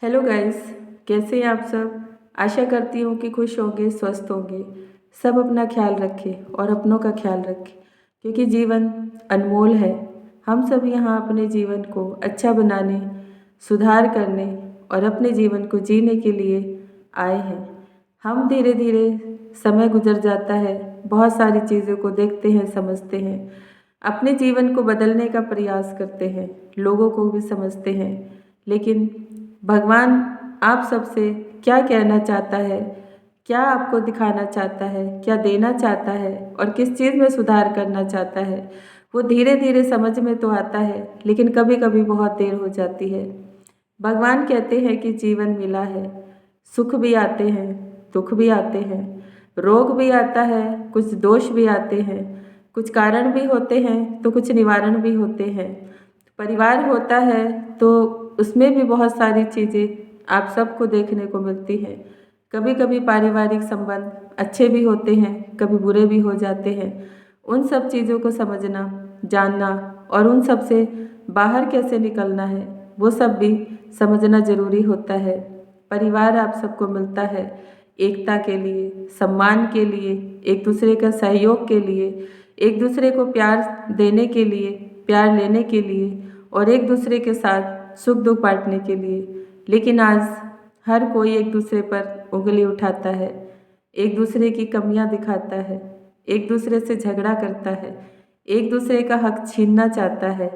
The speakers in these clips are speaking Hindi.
Hello guys. कैसे हैं आप सब। आशा करती हूँ कि खुश होंगे, स्वस्थ होंगे। सब अपना ख्याल रखें और अपनों का ख्याल रखें, क्योंकि जीवन अनमोल है। हम सब यहाँ अपने जीवन को अच्छा बनाने, सुधार करने और अपने जीवन को जीने के लिए आए हैं। हम धीरे धीरे समय गुजर जाता है, बहुत सारी चीज़ों को देखते हैं, समझते हैं, अपने जीवन को बदलने का प्रयास करते हैं, लोगों को भी समझते हैं। लेकिन भगवान आप सबसे क्या कहना चाहता है, क्या आपको दिखाना चाहता है, क्या देना चाहता है और किस चीज़ में सुधार करना चाहता है, वो धीरे धीरे समझ में तो आता है, लेकिन कभी कभी बहुत देर हो जाती है। भगवान कहते हैं कि जीवन मिला है, सुख भी आते हैं, दुख भी आते हैं, रोग भी आता है, कुछ दोष भी आते हैं, कुछ कारण भी होते हैं तो कुछ निवारण भी होते हैं। परिवार होता है तो उसमें भी बहुत सारी चीज़ें आप सबको देखने को मिलती हैं। कभी कभी पारिवारिक संबंध अच्छे भी होते हैं, कभी बुरे भी हो जाते हैं। उन सब चीज़ों को समझना, जानना और उन सब से बाहर कैसे निकलना है, वो सब भी समझना ज़रूरी होता है। परिवार आप सबको मिलता है एकता के लिए, सम्मान के लिए, एक दूसरे का सहयोग के लिए, एक दूसरे को प्यार देने के लिए, प्यार लेने के लिए और एक दूसरे के साथ सुख दुख बांटने के लिए। लेकिन आज हर कोई एक दूसरे पर उंगली उठाता है, एक दूसरे की कमियां दिखाता है, एक दूसरे से झगड़ा करता है, एक दूसरे का हक छीनना चाहता है,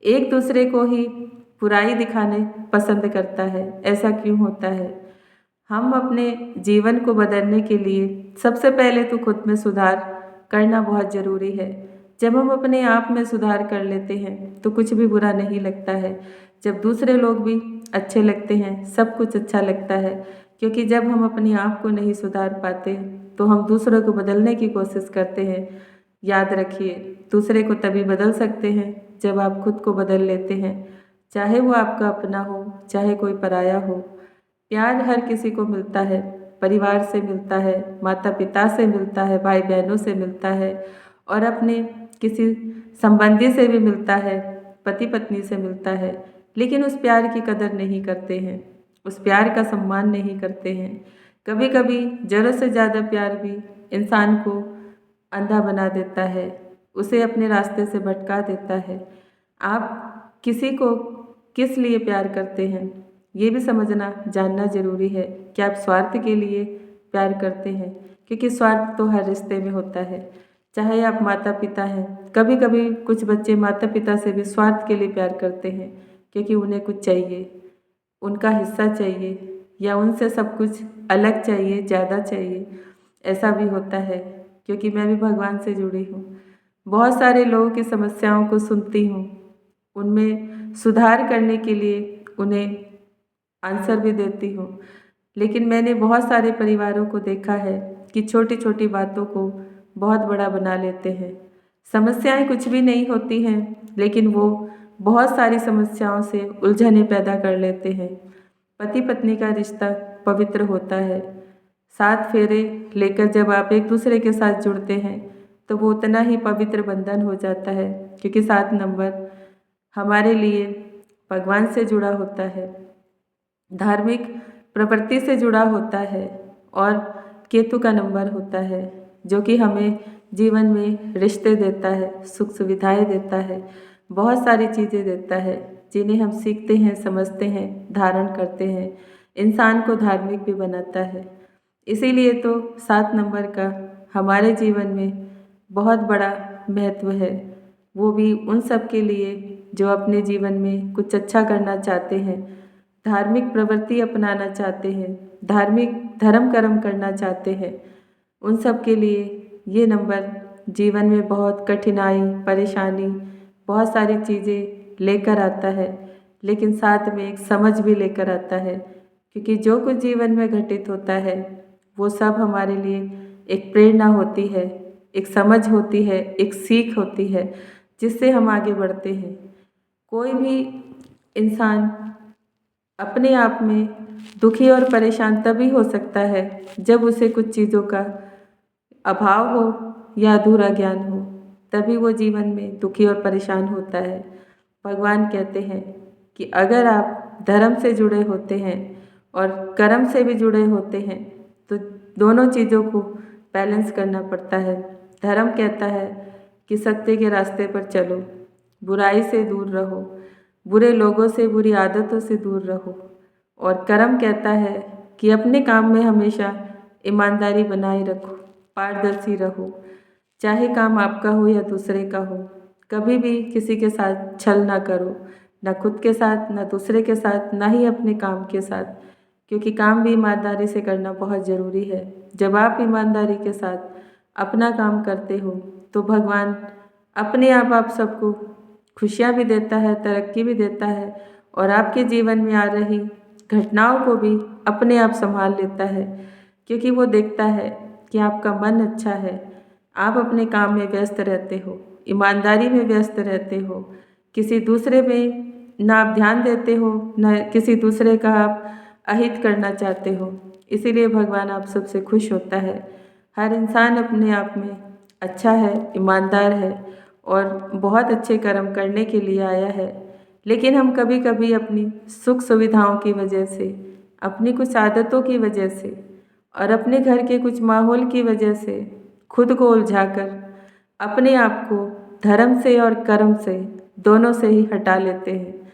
एक दूसरे को ही बुराई दिखाने पसंद करता है। ऐसा क्यों होता है? हम अपने जीवन को बदलने के लिए सबसे पहले तो खुद में सुधार करना बहुत ज़रूरी है। जब हम अपने आप में सुधार कर लेते हैं तो कुछ भी बुरा नहीं लगता है। जब दूसरे लोग भी अच्छे लगते हैं, सब कुछ अच्छा लगता है। क्योंकि जब हम अपने आप को नहीं सुधार पाते तो हम दूसरों को बदलने की कोशिश करते हैं। याद रखिए, दूसरे को तभी बदल सकते हैं जब आप खुद को बदल लेते हैं, चाहे वो आपका अपना हो, चाहे कोई पराया हो। प्यार हर किसी को मिलता है, परिवार से मिलता है, माता पिता से मिलता है, भाई बहनों से मिलता है और अपने किसी संबंधी से भी मिलता है, पति पत्नी से मिलता है। लेकिन उस प्यार की कदर नहीं करते हैं, उस प्यार का सम्मान नहीं करते हैं। कभी कभी ज़रूरत से ज़्यादा प्यार भी इंसान को अंधा बना देता है, उसे अपने रास्ते से भटका देता है। आप किसी को किस लिए प्यार करते हैं, ये भी समझना, जानना ज़रूरी है कि आप स्वार्थ के लिए प्यार करते हैं, क्योंकि स्वार्थ तो हर रिश्ते में होता है। चाहे आप माता पिता हैं, कभी कभी कुछ बच्चे माता पिता से भी स्वार्थ के लिए प्यार करते हैं, क्योंकि उन्हें कुछ चाहिए, उनका हिस्सा चाहिए या उनसे सब कुछ अलग चाहिए, ज़्यादा चाहिए। ऐसा भी होता है, क्योंकि मैं भी भगवान से जुड़ी हूँ। बहुत सारे लोगों की समस्याओं को सुनती हूँ, उनमें सुधार करने के लिए उन्हें आंसर भी देती हूँ। लेकिन मैंने बहुत सारे परिवारों को देखा है कि छोटी छोटी बातों को बहुत बड़ा बना लेते हैं। समस्याएं कुछ भी नहीं होती हैं, लेकिन वो बहुत सारी समस्याओं से उलझनें पैदा कर लेते हैं। पति पत्नी का रिश्ता पवित्र होता है। 7 फेरे लेकर जब आप एक दूसरे के साथ जुड़ते हैं तो वो उतना ही पवित्र बंधन हो जाता है, क्योंकि 7 नंबर हमारे लिए भगवान से जुड़ा होता है, धार्मिक प्रवृत्ति से जुड़ा होता है और केतु का नंबर होता है, जो कि हमें जीवन में रिश्ते देता है, सुख सुविधाएं देता है, बहुत सारी चीज़ें देता है जिन्हें हम सीखते हैं, समझते हैं, धारण करते हैं। इंसान को धार्मिक भी बनाता है। इसीलिए तो 7 नंबर का हमारे जीवन में बहुत बड़ा महत्व है। वो भी उन सब के लिए जो अपने जीवन में कुछ अच्छा करना चाहते हैं, धार्मिक प्रवृत्ति अपनाना चाहते हैं, धार्मिक धर्म कर्म करना चाहते हैं। उन सब के लिए ये नंबर जीवन में बहुत कठिनाई, परेशानी, बहुत सारी चीज़ें लेकर आता है, लेकिन साथ में एक समझ भी लेकर आता है। क्योंकि जो कुछ जीवन में घटित होता है वो सब हमारे लिए एक प्रेरणा होती है, एक समझ होती है, एक सीख होती है, जिससे हम आगे बढ़ते हैं। कोई भी इंसान अपने आप में दुखी और परेशान तभी हो सकता है जब उसे कुछ चीज़ों का अभाव हो या अधूरा ज्ञान हो, तभी वो जीवन में दुखी और परेशान होता है। भगवान कहते हैं कि अगर आप धर्म से जुड़े होते हैं और कर्म से भी जुड़े होते हैं, तो दोनों चीज़ों को बैलेंस करना पड़ता है। धर्म कहता है कि सत्य के रास्ते पर चलो, बुराई से दूर रहो, बुरे लोगों से, बुरी आदतों से दूर रहो। और कर्म कहता है कि अपने काम में हमेशा ईमानदारी बनाए रखो, पारदर्शी रहो, चाहे काम आपका हो या दूसरे का हो। कभी भी किसी के साथ छल ना करो, ना खुद के साथ, ना दूसरे के साथ, ना ही अपने काम के साथ, क्योंकि काम भी ईमानदारी से करना बहुत ज़रूरी है। जब आप ईमानदारी के साथ अपना काम करते हो तो भगवान अपने आप सबको खुशियाँ भी देता है, तरक्की भी देता है और आपके जीवन में आ रही घटनाओं को भी अपने आप संभाल लेता है, क्योंकि वो देखता है कि आपका मन अच्छा है, आप अपने काम में व्यस्त रहते हो, ईमानदारी में व्यस्त रहते हो, किसी दूसरे में ना आप ध्यान देते हो, ना किसी दूसरे का आप अहित करना चाहते हो। इसीलिए भगवान आप सबसे खुश होता है। हर इंसान अपने आप में अच्छा है, ईमानदार है और बहुत अच्छे कर्म करने के लिए आया है। लेकिन हम कभी कभी अपनी सुख सुविधाओं की वजह से, अपनी कुछ आदतों की वजह से और अपने घर के कुछ माहौल की वजह से खुद को उलझाकर अपने आप को धर्म से और कर्म से दोनों से ही हटा लेते हैं।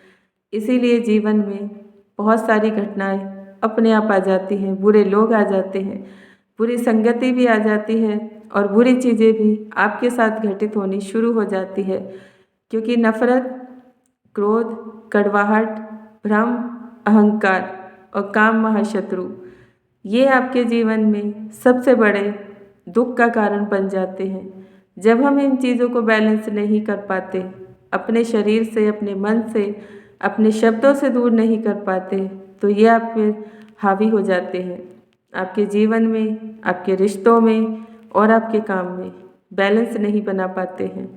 इसीलिए जीवन में बहुत सारी घटनाएं अपने आप आ जाती हैं, बुरे लोग आ जाते हैं, बुरी संगति भी आ जाती है और बुरी चीज़ें भी आपके साथ घटित होनी शुरू हो जाती है, क्योंकि नफ़रत, क्रोध, कड़वाहट, भ्रम, अहंकार और काम महाशत्रु, ये आपके जीवन में सबसे बड़े दुख का कारण बन जाते हैं। जब हम इन चीज़ों को बैलेंस नहीं कर पाते, अपने शरीर से, अपने मन से, अपने शब्दों से दूर नहीं कर पाते, तो ये आप पे हावी हो जाते हैं। आपके जीवन में, आपके रिश्तों में और आपके काम में बैलेंस नहीं बना पाते हैं।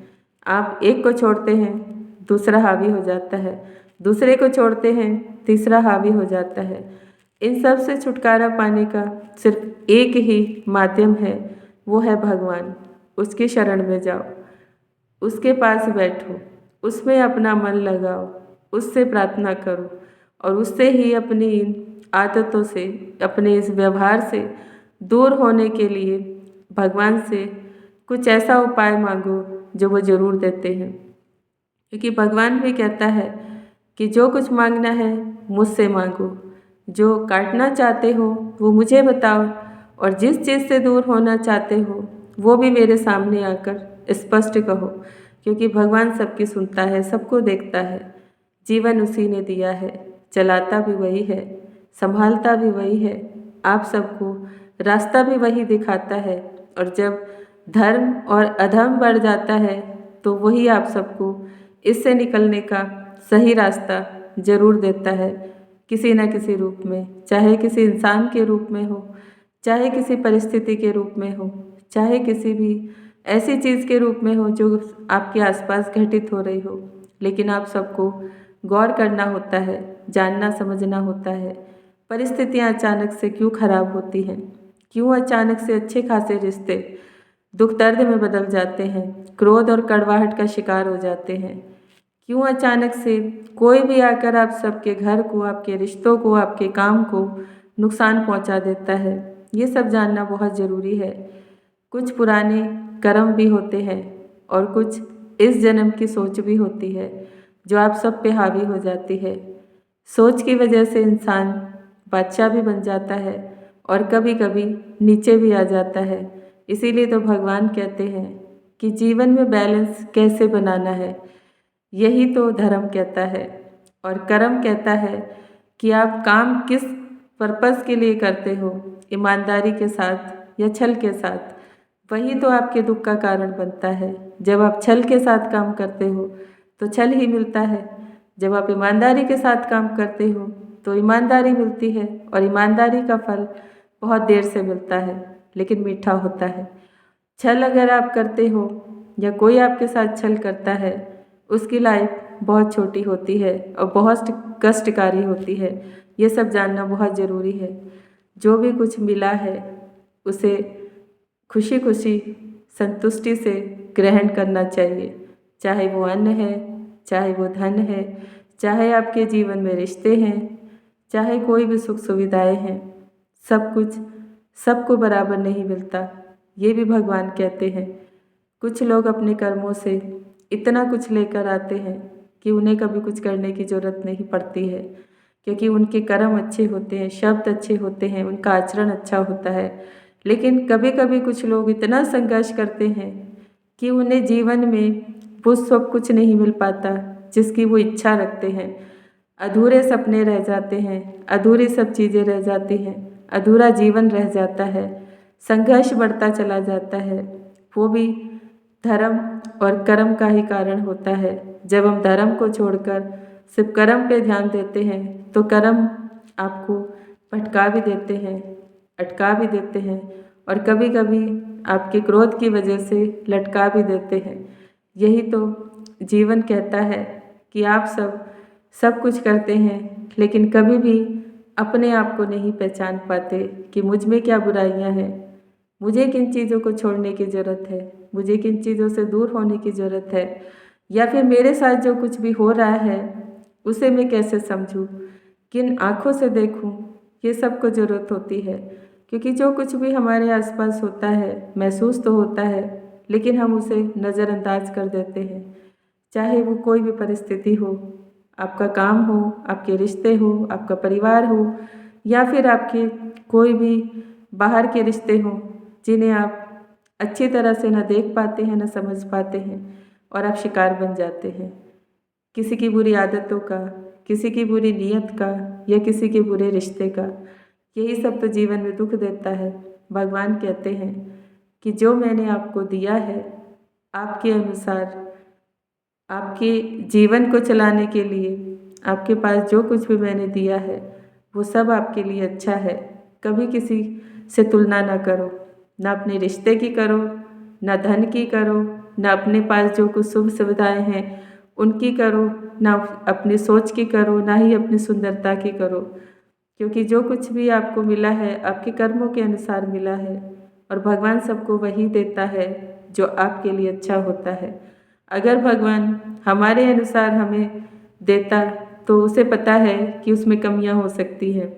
आप एक को छोड़ते हैं, दूसरा हावी हो जाता है, दूसरे को छोड़ते हैं, तीसरा हावी हो जाता है। इन सब से छुटकारा पाने का सिर्फ एक ही माध्यम है, वो है भगवान। उसकी शरण में जाओ, उसके पास बैठो, उसमें अपना मन लगाओ, उससे प्रार्थना करो और उससे ही अपनी इन आदतों से, अपने इस व्यवहार से दूर होने के लिए भगवान से कुछ ऐसा उपाय मांगो जो वो ज़रूर देते हैं। क्योंकि भगवान भी कहता है कि जो कुछ मांगना है मुझसे मांगो, जो काटना चाहते हो वो मुझे बताओ और जिस चीज़ से दूर होना चाहते हो वो भी मेरे सामने आकर स्पष्ट कहो, क्योंकि भगवान सबकी सुनता है, सबको देखता है। जीवन उसी ने दिया है, चलाता भी वही है, संभालता भी वही है, आप सबको रास्ता भी वही दिखाता है। और जब धर्म और अधर्म बढ़ जाता है तो वही आप सबको इससे निकलने का सही रास्ता ज़रूर देता है, किसी न किसी रूप में, चाहे किसी इंसान के रूप में हो, चाहे किसी परिस्थिति के रूप में हो, चाहे किसी भी ऐसी चीज़ के रूप में हो जो आपके आसपास घटित हो रही हो। लेकिन आप सबको गौर करना होता है, जानना समझना होता है, परिस्थितियाँ अचानक से क्यों खराब होती हैं, क्यों अचानक से अच्छे खासे रिश्ते दुख दर्द में बदल जाते हैं, क्रोध और कड़वाहट का शिकार हो जाते हैं, क्यों अचानक से कोई भी आकर आप सबके घर को, आपके रिश्तों को, आपके काम को नुकसान पहुंचा देता है। ये सब जानना बहुत ज़रूरी है। कुछ पुराने कर्म भी होते हैं और कुछ इस जन्म की सोच भी होती है जो आप सब पे हावी हो जाती है। सोच की वजह से इंसान बादशाह भी बन जाता है और कभी कभी नीचे भी आ जाता है। इसीलिए तो भगवान कहते हैं कि जीवन में बैलेंस कैसे बनाना है, यही तो धर्म कहता है। और कर्म कहता है कि आप काम किस पर्पस के लिए करते हो, ईमानदारी के साथ या छल के साथ, वही तो आपके दुख का कारण बनता है। जब आप छल के साथ काम करते हो तो छल ही मिलता है, जब आप ईमानदारी के साथ काम करते हो तो ईमानदारी मिलती है और ईमानदारी का फल बहुत देर से मिलता है लेकिन मीठा होता है। छल अगर आप करते हो या कोई आपके साथ छल करता है, उसकी लाइफ बहुत छोटी होती है और बहुत कष्टकारी होती है। ये सब जानना बहुत ज़रूरी है। जो भी कुछ मिला है उसे खुशी खुशी संतुष्टि से ग्रहण करना चाहिए, चाहे वो अन्न है, चाहे वो धन है, चाहे आपके जीवन में रिश्ते हैं, चाहे कोई भी सुख सुविधाएं हैं, सब कुछ सबको बराबर नहीं मिलता। ये भी भगवान कहते हैं। कुछ लोग अपने कर्मों से इतना कुछ लेकर आते हैं कि उन्हें कभी कुछ करने की ज़रूरत नहीं पड़ती है, क्योंकि उनके कर्म अच्छे होते हैं, शब्द अच्छे होते हैं, उनका आचरण अच्छा होता है। लेकिन कभी कभी कुछ लोग इतना संघर्ष करते हैं कि उन्हें जीवन में वो सब कुछ नहीं मिल पाता जिसकी वो इच्छा रखते हैं। अधूरे सपने रह जाते हैं, अधूरी सब चीज़ें रह जाती हैं, अधूरा जीवन रह जाता है, संघर्ष बढ़ता चला जाता है। वो भी धर्म और कर्म का ही कारण होता है। जब हम धर्म को छोड़कर सिर्फ कर्म पे ध्यान देते हैं तो कर्म आपको भटका भी देते हैं, अटका भी देते हैं और कभी कभी आपके क्रोध की वजह से लटका भी देते हैं। यही तो जीवन कहता है कि आप सब कुछ करते हैं लेकिन कभी भी अपने आप को नहीं पहचान पाते कि मुझ में क्या बुराइयां हैं, मुझे किन चीज़ों को छोड़ने की ज़रूरत है, मुझे किन चीज़ों से दूर होने की ज़रूरत है, या फिर मेरे साथ जो कुछ भी हो रहा है उसे मैं कैसे समझूं, किन आँखों से देखूं। ये सब को ज़रूरत होती है, क्योंकि जो कुछ भी हमारे आसपास होता है महसूस तो होता है लेकिन हम उसे नज़रअंदाज कर देते हैं। चाहे वो कोई भी परिस्थिति हो, आपका काम हो, आपके रिश्ते हो, आपका परिवार हो, या फिर आपके कोई भी बाहर के रिश्ते हों जिन्हें आप अच्छी तरह से न देख पाते हैं, न समझ पाते हैं और आप शिकार बन जाते हैं किसी की बुरी आदतों का, किसी की बुरी नीयत का या किसी के बुरे रिश्ते का। यही सब तो जीवन में दुख देता है। भगवान कहते हैं कि जो मैंने आपको दिया है आपके अनुसार, आपके जीवन को चलाने के लिए आपके पास जो कुछ भी मैंने दिया है वो सब आपके लिए अच्छा है। कभी किसी से तुलना ना करो, ना अपने रिश्ते की करो, ना धन की करो, ना अपने पास जो कुछ सुख सुविधाएं हैं उनकी करो, ना अपनी सोच की करो, ना ही अपनी सुंदरता की करो। क्योंकि जो कुछ भी आपको मिला है आपके कर्मों के अनुसार मिला है और भगवान सबको वही देता है जो आपके लिए अच्छा होता है। अगर भगवान हमारे अनुसार हमें देता तो उसे पता है कि उसमें कमियां हो सकती हैं।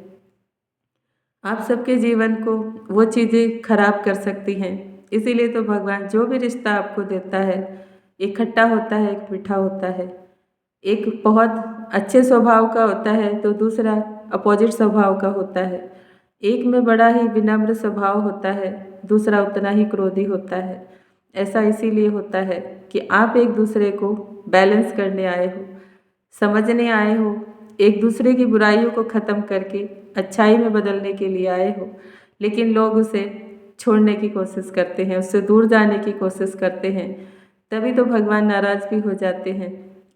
आप सबके जीवन को वो चीज़ें खराब कर सकती हैं। इसीलिए तो भगवान जो भी रिश्ता आपको देता है, एक खट्टा होता है, एक मीठा होता है, एक बहुत अच्छे स्वभाव का होता है तो दूसरा अपोजिट स्वभाव का होता है। एक में बड़ा ही विनम्र स्वभाव होता है, दूसरा उतना ही क्रोधी होता है। ऐसा इसीलिए होता है कि आप एक दूसरे को बैलेंस करने आए हो, समझने आए हो, एक दूसरे की बुराइयों को ख़त्म करके अच्छाई में बदलने के लिए आए हो। लेकिन लोग उसे छोड़ने की कोशिश करते हैं, उससे दूर जाने की कोशिश करते हैं। तभी तो भगवान नाराज़ भी हो जाते हैं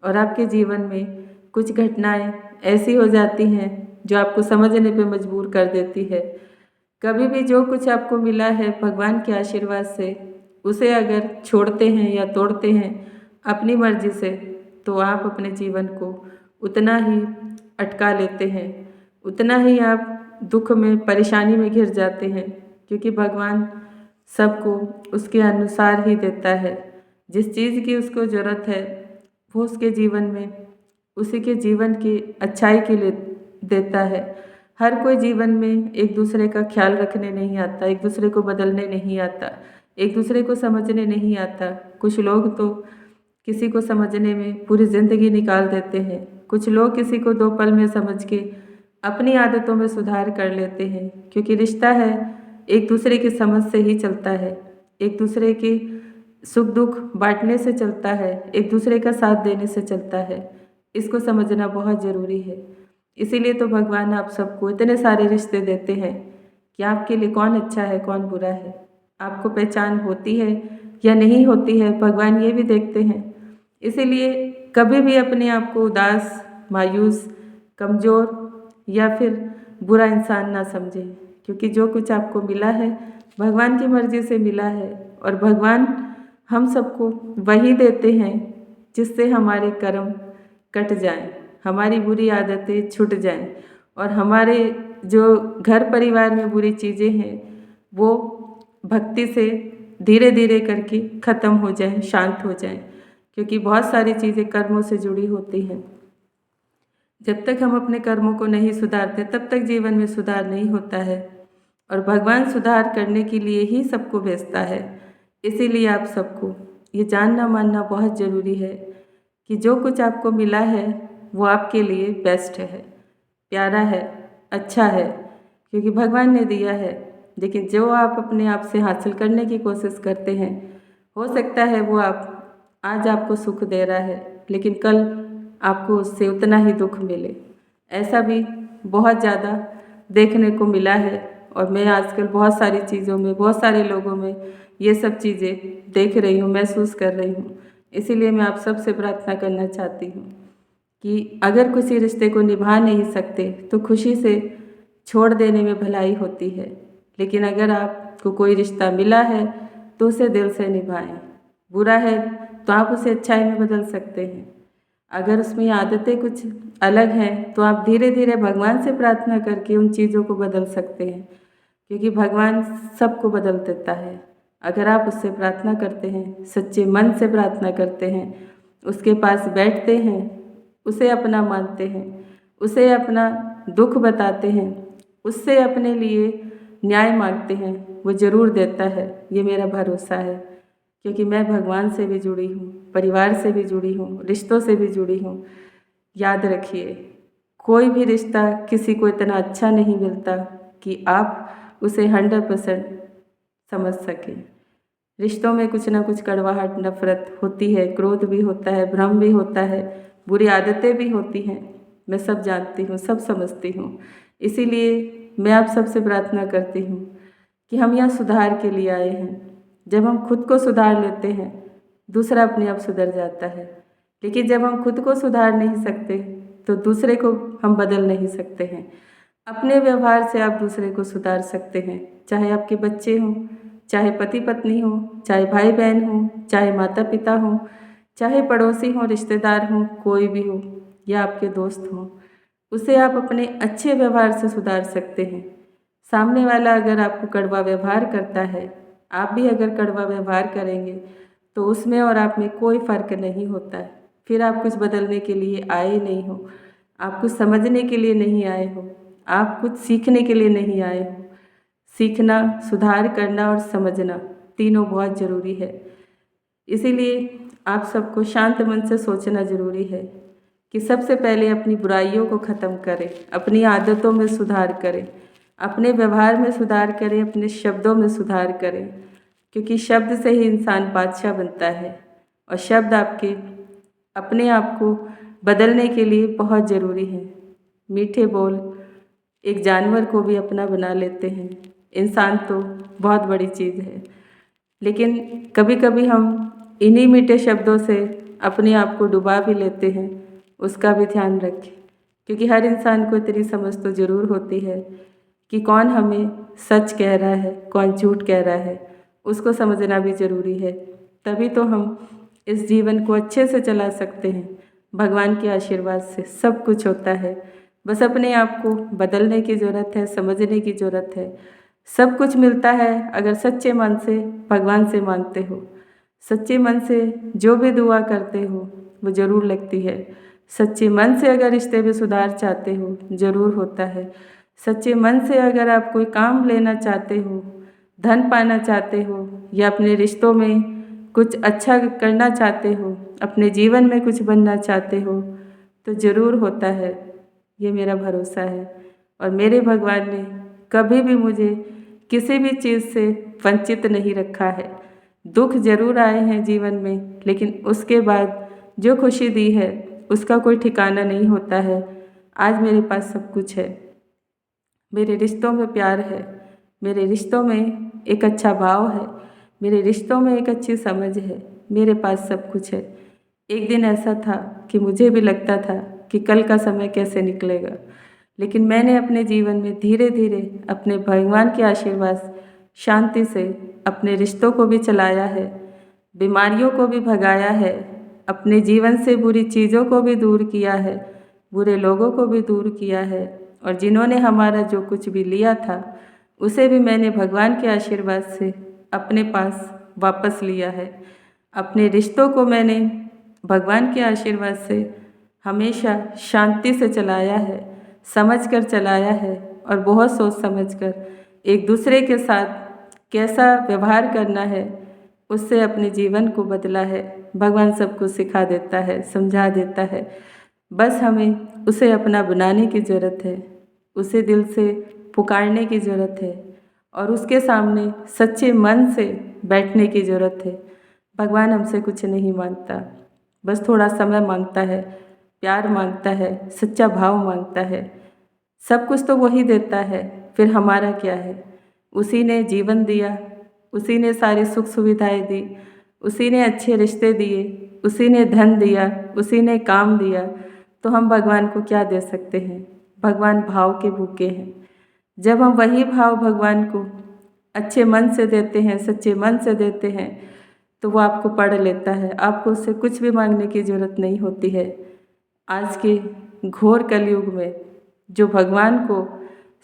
और आपके जीवन में कुछ घटनाएं ऐसी हो जाती हैं जो आपको समझने पे मजबूर कर देती है। कभी भी जो कुछ आपको मिला है भगवान के आशीर्वाद से, उसे अगर छोड़ते हैं या तोड़ते हैं अपनी मर्जी से तो आप अपने जीवन को उतना ही अटका लेते हैं, उतना ही आप दुख में परेशानी में घिर जाते हैं। क्योंकि भगवान सबको उसके अनुसार ही देता है। जिस चीज़ की उसको ज़रूरत है वो उसके जीवन में उसी के जीवन की अच्छाई के लिए देता है। हर कोई जीवन में एक दूसरे का ख्याल रखने नहीं आता, एक दूसरे को बदलने नहीं आता, एक दूसरे को समझने नहीं आता। कुछ लोग तो किसी को समझने में पूरी ज़िंदगी निकाल देते हैं, कुछ लोग किसी को 2 पल में समझ के अपनी आदतों में सुधार कर लेते हैं। क्योंकि रिश्ता है एक दूसरे की समझ से ही चलता है, एक दूसरे की सुख दुख बांटने से चलता है, एक दूसरे का साथ देने से चलता है। इसको समझना बहुत ज़रूरी है। इसीलिए तो भगवान आप सबको इतने सारे रिश्ते देते हैं कि आपके लिए कौन अच्छा है कौन बुरा है, आपको पहचान होती है या नहीं होती है, भगवान ये भी देखते हैं। इसीलिए कभी भी अपने आप को उदास, मायूस, कमज़ोर या फिर बुरा इंसान ना समझें। क्योंकि जो कुछ आपको मिला है भगवान की मर्ज़ी से मिला है और भगवान हम सबको वही देते हैं जिससे हमारे कर्म कट जाएं, हमारी बुरी आदतें छूट जाएं और हमारे जो घर परिवार में बुरी चीज़ें हैं वो भक्ति से धीरे धीरे करके ख़त्म हो जाएं, शांत हो जाएं। क्योंकि बहुत सारी चीज़ें कर्मों से जुड़ी होती हैं। जब तक हम अपने कर्मों को नहीं सुधारते तब तक जीवन में सुधार नहीं होता है, और भगवान सुधार करने के लिए ही सबको भेजता है। इसीलिए आप सबको ये जानना मानना बहुत ज़रूरी है कि जो कुछ आपको मिला है वो आपके लिए बेस्ट है, प्यारा है, अच्छा है, क्योंकि भगवान ने दिया है। लेकिन जो आप अपने आप से हासिल करने की कोशिश करते हैं, हो सकता है वो आप आज आपको सुख दे रहा है, लेकिन कल आपको उससे उतना ही दुख मिले। ऐसा भी बहुत ज़्यादा देखने को मिला है, और मैं आजकल बहुत सारी चीज़ों में, बहुत सारे लोगों में ये सब चीज़ें देख रही हूँ, महसूस कर रही हूँ। इसीलिए मैं आप सबसे प्रार्थना करना चाहती हूँ कि अगर किसी रिश्ते को निभा नहीं सकते तो खुशी से छोड़ देने में भलाई होती है, लेकिन अगर आपको कोई रिश्ता मिला है तो उसे दिल से निभाएं। बुरा है तो आप उसे अच्छाई में बदल सकते हैं। अगर उसमें आदतें कुछ अलग हैं तो आप धीरे धीरे भगवान से प्रार्थना करके उन चीज़ों को बदल सकते हैं, क्योंकि भगवान सबको बदल देता है। अगर आप उससे प्रार्थना करते हैं, सच्चे मन से प्रार्थना करते हैं, उसके पास बैठते हैं, उसे अपना मानते हैं, उसे अपना दुख बताते हैं, उससे अपने लिए न्याय मांगते हैं, वो ज़रूर देता है। ये मेरा भरोसा है, क्योंकि मैं भगवान से भी जुड़ी हूँ, परिवार से भी जुड़ी हूँ, रिश्तों से भी जुड़ी हूँ। याद रखिए, कोई भी रिश्ता किसी को इतना अच्छा नहीं मिलता कि आप उसे 100% समझ सकें। रिश्तों में कुछ ना कुछ कड़वाहट, नफरत होती है, क्रोध भी होता है, भ्रम भी होता है, बुरी आदतें भी होती हैं। मैं सब जानती हूँ, सब समझती हूँ। इसीलिए मैं आप सबसे प्रार्थना करती हूँ कि हम यहाँ सुधार के लिए आए हैं। जब हम खुद को सुधार लेते हैं, दूसरा अपने आप सुधर जाता है। लेकिन जब हम खुद को सुधार नहीं सकते तो दूसरे को हम बदल नहीं सकते हैं। अपने व्यवहार से आप दूसरे को सुधार सकते हैं, चाहे आपके बच्चे हों, चाहे पति पत्नी हो, चाहे भाई बहन हो, चाहे माता पिता हो, चाहे पड़ोसी हो, रिश्तेदार हो, कोई भी हो, या आपके दोस्त हो, उसे आप अपने अच्छे व्यवहार से सुधार सकते हैं। सामने वाला अगर आपको कड़वा व्यवहार करता है, आप भी अगर कड़वा व्यवहार करेंगे तो उसमें और आप में कोई फ़र्क नहीं होता है। फिर आप कुछ बदलने के लिए आए नहीं हो, आप कुछ समझने के लिए नहीं आए हो, आप कुछ सीखने के लिए नहीं आए हो। सीखना, सुधार करना और समझना तीनों बहुत ज़रूरी है। इसीलिए आप सबको शांत मन से सोचना ज़रूरी है कि सबसे पहले अपनी बुराइयों को ख़त्म करें, अपनी आदतों में सुधार करें, अपने व्यवहार में सुधार करें, अपने शब्दों में सुधार करें, क्योंकि शब्द से ही इंसान बादशाह बनता है, और शब्द आपके अपने आप को बदलने के लिए बहुत ज़रूरी है। मीठे बोल एक जानवर को भी अपना बना लेते हैं, इंसान तो बहुत बड़ी चीज़ है। लेकिन कभी कभी हम इन्हीं मीठे शब्दों से अपने आप को डुबा भी लेते हैं, उसका भी ध्यान रखें, क्योंकि हर इंसान को इतनी समझ तो ज़रूर होती है कि कौन हमें सच कह रहा है, कौन झूठ कह रहा है। उसको समझना भी ज़रूरी है, तभी तो हम इस जीवन को अच्छे से चला सकते हैं। भगवान के आशीर्वाद से सब कुछ होता है, बस अपने आप को बदलने की ज़रूरत है, समझने की ज़रूरत है। सब कुछ मिलता है अगर सच्चे मन से भगवान से मांगते हो। सच्चे मन से जो भी दुआ करते हो वो ज़रूर लगती है। सच्चे मन से अगर रिश्ते में सुधार चाहते हो, ज़रूर होता है। सच्चे मन से अगर आप कोई काम लेना चाहते हो, धन पाना चाहते हो, या अपने रिश्तों में कुछ अच्छा करना चाहते हो, अपने जीवन में कुछ बनना चाहते हो, तो ज़रूर होता है। ये मेरा भरोसा है, और मेरे भगवान ने कभी भी मुझे किसी भी चीज़ से वंचित नहीं रखा है। दुख ज़रूर आए हैं जीवन में, लेकिन उसके बाद जो खुशी दी है उसका कोई ठिकाना नहीं होता है। आज मेरे पास सब कुछ है, मेरे रिश्तों में प्यार है, मेरे रिश्तों में एक अच्छा भाव है, मेरे रिश्तों में एक अच्छी समझ है, मेरे पास सब कुछ है। एक दिन ऐसा था कि मुझे भी लगता था कि कल का समय कैसे निकलेगा, लेकिन मैंने अपने जीवन में धीरे धीरे अपने भगवान के आशीर्वाद शांति से अपने रिश्तों को भी चलाया है, बीमारियों को भी भगाया है, अपने जीवन से बुरी चीज़ों को भी दूर किया है, बुरे लोगों को भी दूर किया है, और जिन्होंने हमारा जो कुछ भी लिया था उसे भी मैंने भगवान के आशीर्वाद से अपने पास वापस लिया है। अपने रिश्तों को मैंने भगवान के आशीर्वाद से हमेशा शांति से चलाया है, समझ कर चलाया है और बहुत सोच समझ कर एक दूसरे के साथ कैसा व्यवहार करना है उससे अपने जीवन को बदला है। भगवान सबको सिखा देता है, समझा देता है, बस हमें उसे अपना बनाने की ज़रूरत है, उसे दिल से पुकारने की ज़रूरत है और उसके सामने सच्चे मन से बैठने की ज़रूरत है। भगवान हमसे कुछ नहीं मांगता, बस थोड़ा समय मांगता है, प्यार मांगता है, सच्चा भाव मांगता है। सब कुछ तो वही देता है, फिर हमारा क्या है। उसी ने जीवन दिया, उसी ने सारी सुख सुविधाएं दी, उसी ने अच्छे रिश्ते दिए, उसी ने धन दिया, उसी ने काम दिया, तो हम भगवान को क्या दे सकते हैं। भगवान भाव के भूखे हैं। जब हम वही भाव भगवान को अच्छे मन से देते हैं, सच्चे मन से देते हैं, तो वो आपको पढ़ लेता है। आपको उससे कुछ भी मांगने की ज़रूरत नहीं होती है। आज के घोर कलयुग में जो भगवान को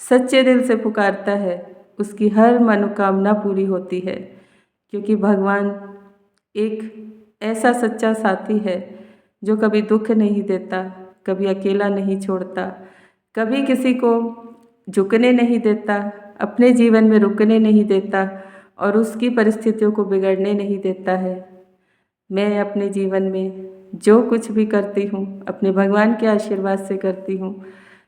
सच्चे दिल से पुकारता है उसकी हर मनोकामना पूरी होती है, क्योंकि भगवान एक ऐसा सच्चा साथी है जो कभी दुख नहीं देता, कभी अकेला नहीं छोड़ता, कभी किसी को झुकने नहीं देता, अपने जीवन में रुकने नहीं देता और उसकी परिस्थितियों को बिगड़ने नहीं देता है। मैं अपने जीवन में जो कुछ भी करती हूँ अपने भगवान के आशीर्वाद से करती हूँ,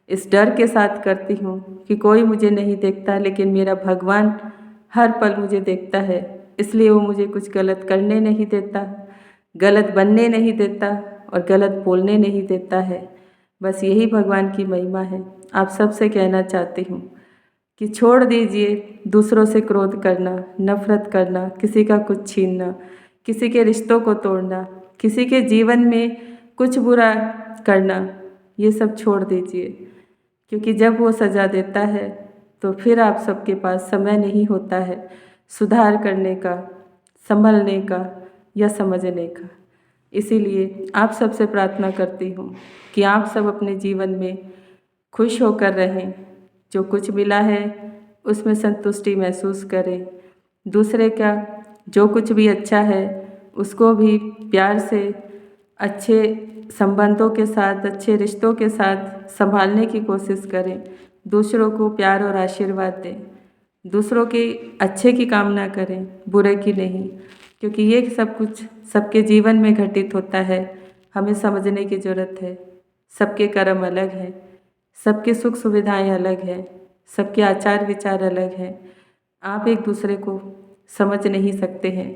इस डर के साथ करती हूँ कि कोई मुझे नहीं देखता, लेकिन मेरा भगवान हर पल मुझे देखता है, इसलिए वो मुझे कुछ गलत करने नहीं देता, गलत बनने नहीं देता और गलत बोलने नहीं देता है। बस यही भगवान की महिमा है। आप सबसे कहना चाहती हूँ कि छोड़ दीजिए दूसरों से क्रोध करना, नफरत करना, किसी का कुछ छीनना, किसी के रिश्तों को तोड़ना, किसी के जीवन में कुछ बुरा करना, ये सब छोड़ दीजिए, क्योंकि जब वो सज़ा देता है तो फिर आप सबके पास समय नहीं होता है सुधार करने का, संभलने का या समझने का। इसीलिए आप सबसे प्रार्थना करती हूँ कि आप सब अपने जीवन में खुश होकर रहें, जो कुछ मिला है उसमें संतुष्टि महसूस करें, दूसरे का जो कुछ भी अच्छा है उसको भी प्यार से, अच्छे संबंधों के साथ, अच्छे रिश्तों के साथ संभालने की कोशिश करें, दूसरों को प्यार और आशीर्वाद दें, दूसरों के अच्छे की कामना करें, बुरे की नहीं, क्योंकि ये सब कुछ सबके जीवन में घटित होता है। हमें समझने की ज़रूरत है। सबके कर्म अलग हैं, सबके सुख सुविधाएं अलग हैं, सबके आचार विचार अलग हैं। आप एक दूसरे को समझ नहीं सकते हैं,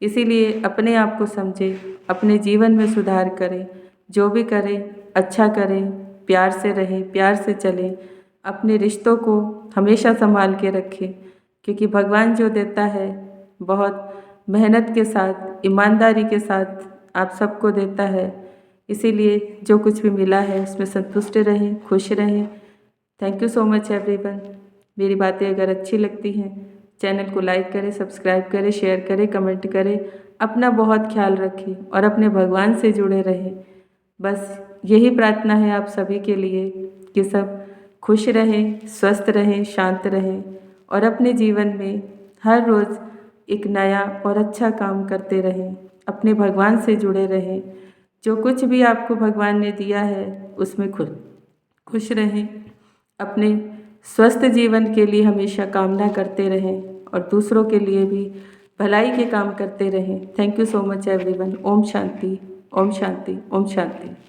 इसीलिए अपने आप को समझें, अपने जीवन में सुधार करें, जो भी करें अच्छा करें, प्यार से रहें, प्यार से चलें, अपने रिश्तों को हमेशा संभाल के रखें, क्योंकि भगवान जो देता है बहुत मेहनत के साथ, ईमानदारी के साथ आप सबको देता है। इसीलिए जो कुछ भी मिला है उसमें संतुष्ट रहें, खुश रहें। Thank you so much everyone. मेरी बातें अगर अच्छी लगती हैं चैनल को लाइक करें, सब्सक्राइब करें, शेयर करें, कमेंट करें। अपना बहुत ख्याल रखें और अपने भगवान से जुड़े रहें। बस यही प्रार्थना है आप सभी के लिए कि सब खुश रहें, स्वस्थ रहें, शांत रहें और अपने जीवन में हर रोज़ एक नया और अच्छा काम करते रहें, अपने भगवान से जुड़े रहें। जो कुछ भी आपको भगवान ने दिया है उसमें खुश रहें, अपने स्वस्थ जीवन के लिए हमेशा कामना करते रहें और दूसरों के लिए भी भलाई के काम करते रहें। Thank you so much everyone. ओम शांति, ओम शांति, ओम शांति।